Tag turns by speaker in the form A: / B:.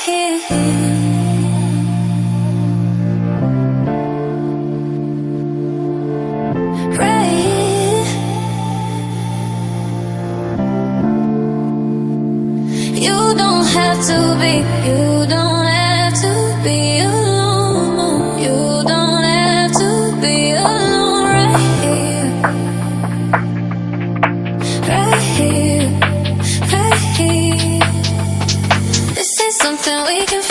A: here. Right here. You don't have to be, you don't have to be alone. You don't have to be alone. Right here. Right here. Right here. This is something we can